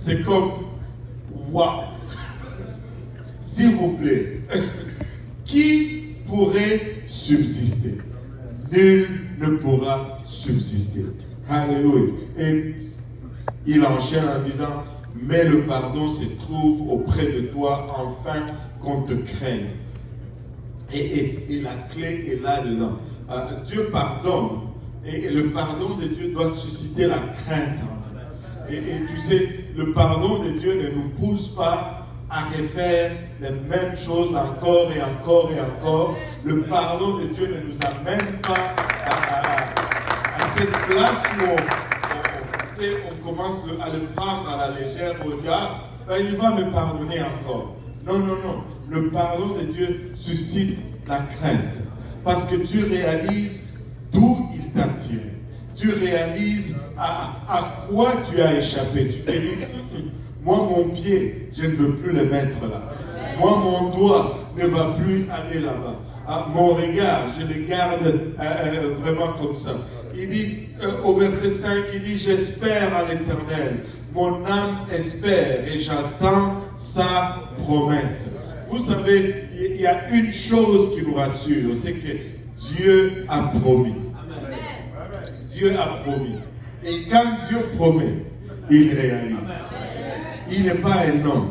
c'est comme, waouh. S'il vous plaît, qui pourrait subsister? Nul ne pourra subsister. Alléluia. Et il enchaîne en disant, mais le pardon se trouve auprès de toi afin qu'on te craigne. Et la clé est là-dedans. Dieu pardonne. Et le pardon de Dieu doit susciter la crainte. Et tu sais, le pardon de Dieu ne nous pousse pas à refaire les mêmes choses encore et encore et encore. Le pardon de Dieu ne nous amène pas à cette place où on commence à le prendre à la légère. Regarde, ben, il va me pardonner encore. Non, non, non. Le pardon de Dieu suscite la crainte. Parce que tu réalises d'où il t'a tiré. Tu réalises à quoi tu as échappé. Tu te dis, moi mon pied, je ne veux plus le mettre là. Moi mon doigt ne va plus aller là-bas. Mon regard, je le garde vraiment comme ça. Il dit, au verset 5, il dit, j'espère à l'Éternel. Mon âme espère et j'attends sa promesse. Vous savez, il y a une chose qui nous rassure, c'est que Dieu a promis. Dieu a promis. Et quand Dieu promet, il réalise. Il n'est pas un homme.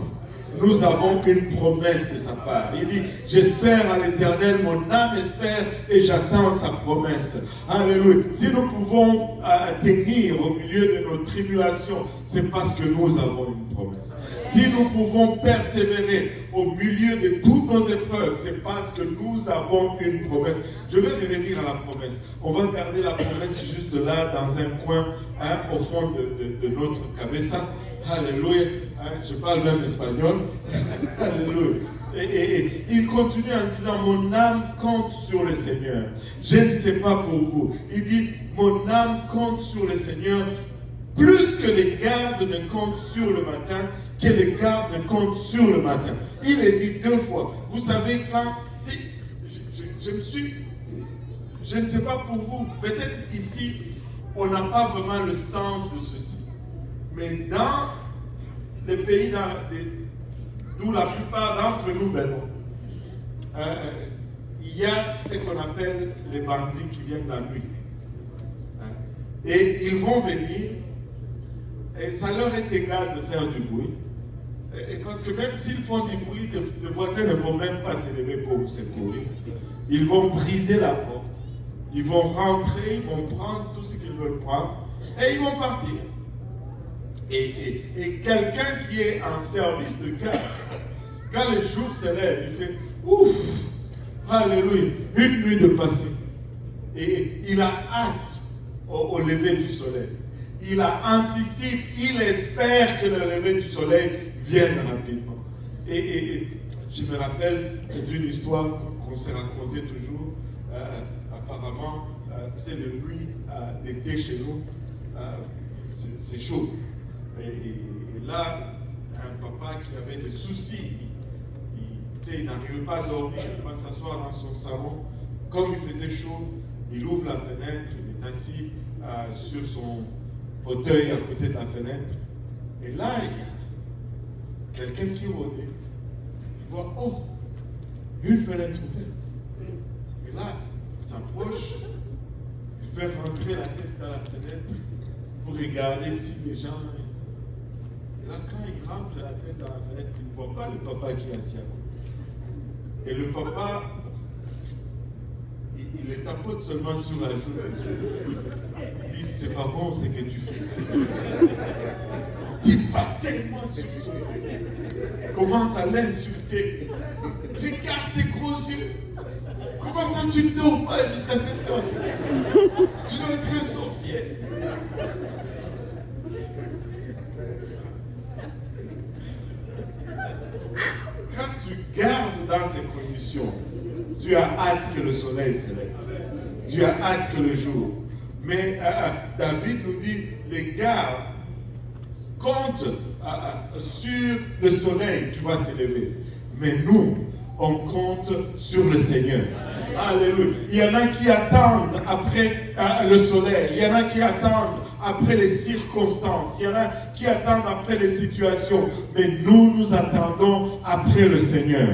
Nous avons une promesse de sa part. Il dit, j'espère à l'Éternel, mon âme espère et j'attends sa promesse. Alléluia. Si nous pouvons tenir au milieu de nos tribulations, c'est parce que nous avons une promesse. Si nous pouvons persévérer au milieu de toutes nos épreuves, c'est parce que nous avons une promesse. Je vais revenir à la promesse. On va garder la promesse juste là, dans un coin, au fond de notre cabeza. Alléluia. Je parle même espagnol. Alléluia. Et il continue en disant, mon âme compte sur le Seigneur. Je ne sais pas pour vous. Il dit, mon âme compte sur le Seigneur plus que les gardes ne comptent sur le matin, que les gardes ne comptent sur le matin. Il est dit 2 fois. Vous savez, quand je ne sais pas pour vous, peut-être ici, on n'a pas vraiment le sens de ceci. Mais dans les pays d'où la plupart d'entre nous venons, il y a ce qu'on appelle les bandits qui viennent la nuit. Et ils vont venir, et ça leur est égal de faire du bruit. Et parce que même s'ils font du bruit, les voisins ne vont même pas se lever pour secourir. Ils vont briser la porte. Ils vont rentrer, ils vont prendre tout ce qu'ils veulent prendre, et ils vont partir. Et quelqu'un qui est en service de garde, quand le jour se lève, il fait ouf, alléluia, une nuit de passé. Et il a hâte au lever du soleil. Il anticipe, il espère que le lever du soleil vienne rapidement. Et je me rappelle d'une histoire qu'on s'est racontée toujours. Apparemment, c'est de nuit d'été chez nous, c'est chaud. Et là, un papa qui avait des soucis, il n'arrivait pas à dormir, il va s'asseoir dans son salon. Comme il faisait chaud, il ouvre la fenêtre, il est assis sur son fauteuil à côté de la fenêtre. Et là, il y a quelqu'un qui rôdait. Il voit, oh, une fenêtre ouverte. Et là, il s'approche, il fait rentrer la tête dans la fenêtre pour regarder si les gens... Et là, quand il rentre la tête dans la fenêtre, il ne voit pas le papa qui est assis à côté. Et le papa, il les tapote seulement sur la joue. Il dit, c'est pas bon ce que tu fais. Il bat tellement sur son tête. Il commence à l'insulter. Regarde tes gros yeux. Comment ça tu ne dors pas jusqu'à cette heure-ci? Tu dois être un sorcier. Quand tu gardes dans ces conditions, tu as hâte que le soleil se lève. Tu as hâte que le jour. Mais David nous dit, les gardes comptent sur le soleil qui va se lever. Mais nous, on compte sur le Seigneur. Alléluia. Il y en a qui attendent après le soleil. Il y en a qui attendent après les circonstances. Il y en a qui attendent après les situations. Mais nous attendons après le Seigneur.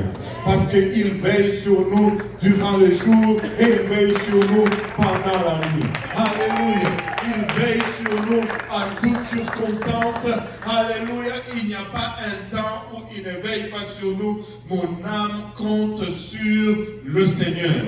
Parce qu'il veille sur nous durant le jour et il veille sur nous pendant la nuit. Alléluia. Il veille sur nous en toutes circonstances. Alléluia. Il n'y a pas un temps où il ne veille pas sur nous. Mon âme compte sur le Seigneur.